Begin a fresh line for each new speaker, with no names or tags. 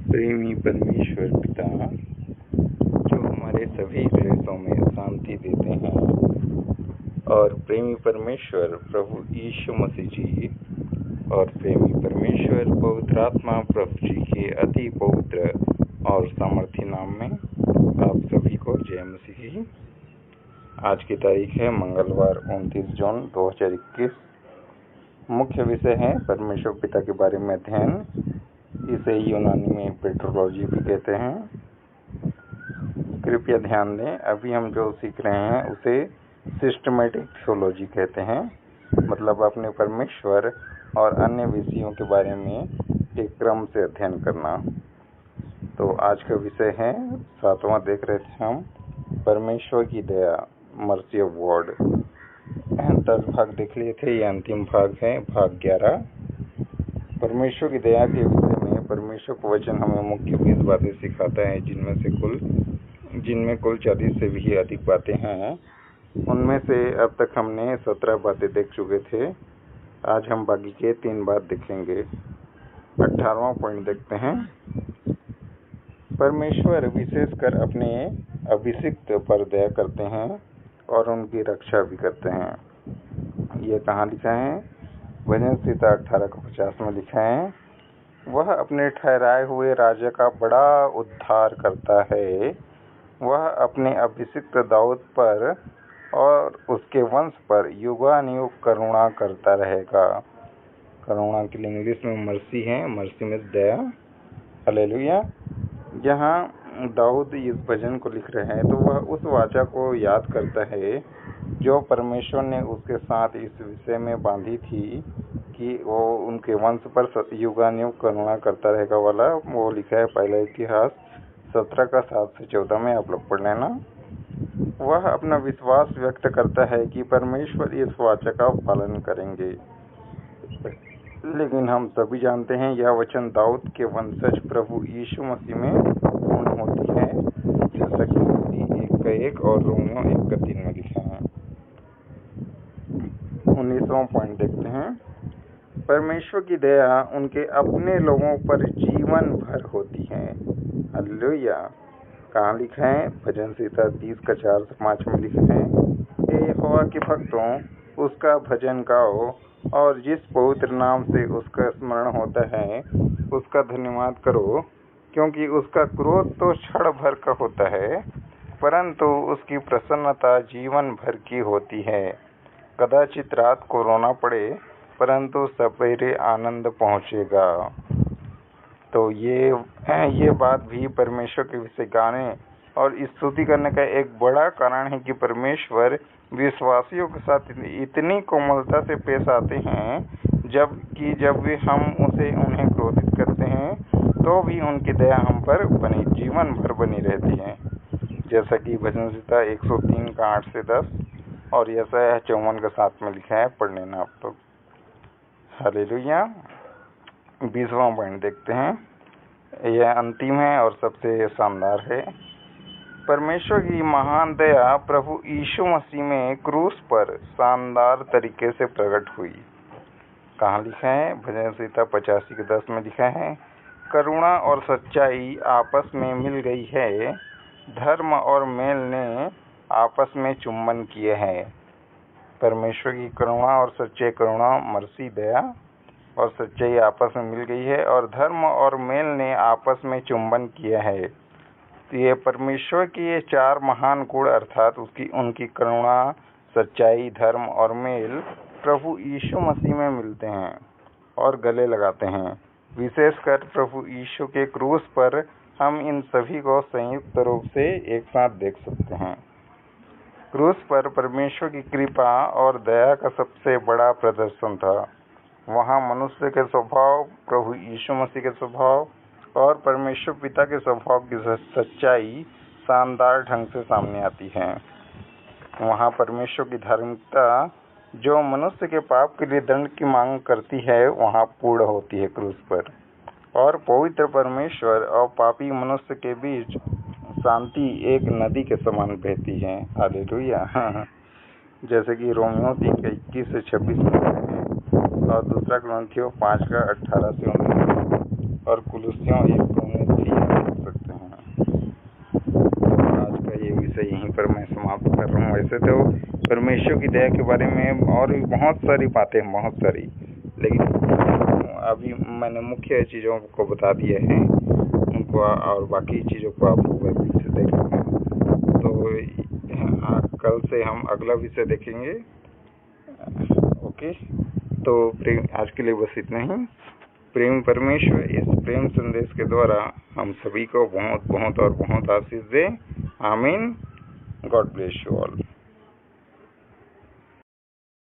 प्रेमी परमेश्वर पिता जो हमारे सभी क्लेशों में शांति देते हैं, और प्रेमी परमेश्वर प्रभु यीशु मसीह जी और प्रेमी परमेश्वर पवित्र आत्मा प्रभु जी के अति पवित्र और सामर्थी नाम में आप सभी को जय मसीह जी। आज की तारीख है मंगलवार 29 जून 2021। मुख्य विषय है परमेश्वर पिता के बारे में अध्ययन। इसे यूनानी में पेट्रोलॉजी भी कहते हैं। कृपया ध्यान दें, अभी हम जो सीख रहे हैं उसे सिस्टमेटिक थियोलॉजी कहते हैं, मतलब अपने परमेश्वर और अन्य विषयों के बारे में एक क्रम से अध्ययन करना। तो आज का विषय है 7वां देख रहे थे हम, परमेश्वर की दया, मर्सी ऑफ गॉड। 10 भाग देख लिए थे, ये अंतिम भाग है, भाग 11। परमेश्वर की दया के विषय में परमेश्वर का वचन हमें मुख्य 20 बातें सिखाता है, जिनमें कुल 40 से भी अधिक बातें हैं। उनमें से अब तक हमने 17 बातें देख चुके थे। आज हम बाकी के 3 बात देखेंगे। 18वां पॉइंट देखते हैं। परमेश्वर विशेषकर अपने अभिषिक्त पर दया करते हैं और उनकी रक्षा भी करते हैं। ये कहाँ लिखा है? भजन संहिता 18:50 में लिखा है, वह अपने ठहराए हुए राजा का बड़ा उद्धार करता है। वह अपने अभिषिक्त दाऊद पर और उसके वंश पर युगानुयुग करुणा करता रहेगा। करुणा के लिए इंग्लिश में मर्सी है, मर्सी में दया। हालेलुया। यहाँ दाऊद इस भजन को लिख रहे हैं तो वह उस वाचा को याद करता है जो परमेश्वर ने उसके साथ इस विषय में बांधी थी कि वो उनके वंश पर युगानुयुग करुणा करता रहेगा वाला। वो लिखा है पहला इतिहास 17:7-14 में, आप लोग पढ़ लेना। वह अपना विश्वास व्यक्त करता है कि परमेश्वर इस वाचा का पालन करेंगे। लेकिन हम सभी जानते हैं यह वचन दाऊद के वंशज प्रभु यीशु मसीह में पूर्ण होती है, जैसा कि 1:1 और रोमियो 1:3 में लिखा है। 19वां पॉइंट देखते हैं। परमेश्वर की दया उनके अपने लोगों पर जीवन भर होती है। हालेलुया। कहाँ लिखा है? भजन संहिता 30:4-5 में लिखा है, हे यहोवा के भक्तों, उसका भजन गाओ और जिस पवित्र नाम से उसका स्मरण होता है उसका धन्यवाद करो, क्योंकि उसका क्रोध तो क्षण भर का होता है, परंतु उसकी प्रसन्नता जीवन भर की होती है। कदाचित रात को रोना पड़े, परंतु सवेरे आनंद पहुँचेगा। तो ये बात भी परमेश्वर के विषय गाने और स्तुति करने का एक बड़ा कारण है कि परमेश्वर विश्वासियों के साथ इतनी कोमलता से पेश आते हैं, जबकि जब भी हम उन्हें क्रोधित करते हैं तो भी उनकी दया हम पर जीवन भर बनी रहती है, जैसा कि भजन संहिता 103:8-10 और यशायाह 54:7 में लिखा है। पढ़ लेना आप लोग। हालेलुया। 20वां पॉइंट देखते हैं। यह अंतिम है और सबसे शानदार है। परमेश्वर की महान दया प्रभु यीशु मसीह में क्रूस पर शानदार तरीके से प्रकट हुई। कहाँ लिखा है? भजन संहिता 85:10 में लिखा है, करुणा और सच्चाई आपस में मिल गई है, धर्म और मेल ने आपस में चुंबन किए हैं। परमेश्वर की करुणा और सच्चाई, करुणा मर्सी दया और सच्चाई आपस में मिल गई है और धर्म और मेल ने आपस में चुंबन किया है। तो ये परमेश्वर की ये 4 महान गुण अर्थात उनकी करुणा, सच्चाई, धर्म और मेल प्रभु यीशु मसीह में मिलते हैं और गले लगाते हैं। विशेषकर प्रभु यीशु के क्रूस पर हम इन सभी को संयुक्त रूप से एक साथ देख सकते हैं। क्रूस पर परमेश्वर की कृपा और दया का सबसे बड़ा प्रदर्शन था। वहाँ मनुष्य के स्वभाव, प्रभु यीशु मसीह के स्वभाव और परमेश्वर पिता के स्वभाव की सच्चाई शानदार ढंग से सामने आती है। वहाँ परमेश्वर की धार्मिकता जो मनुष्य के पाप के लिए दंड की मांग करती है, वहाँ पूर्ण होती है क्रूस पर, और पवित्र परमेश्वर और पापी मनुष्य के बीच शांति एक नदी के समान बहती है। हालेलुया। जैसे कि रोमियो 3:21-26 में और दूसरा कुरिन्थियों 5:18-19 और कुलुस्सियों 1:9 में भी देख सकते हैं। तो आज का ये विषय यहीं पर मैं समाप्त कर रहा हूँ। वैसे तो परमेश्वर की दया के बारे में और भी बहुत सारी बातें हैं, बहुत सारी, लेकिन अभी मैंने मुख्य चीज़ों को बता दिया है उनको, और बाकी चीज़ों को आप लोग बाइबल से देख लेंगे। तो कल से हम अगला विषय देखेंगे। ओके, तो आज के लिए बस इतना ही। प्रेम परमेश्वर इस प्रेम संदेश के द्वारा हम सभी को बहुत बहुत और बहुत आशीष दे। आमीन। God bless you all.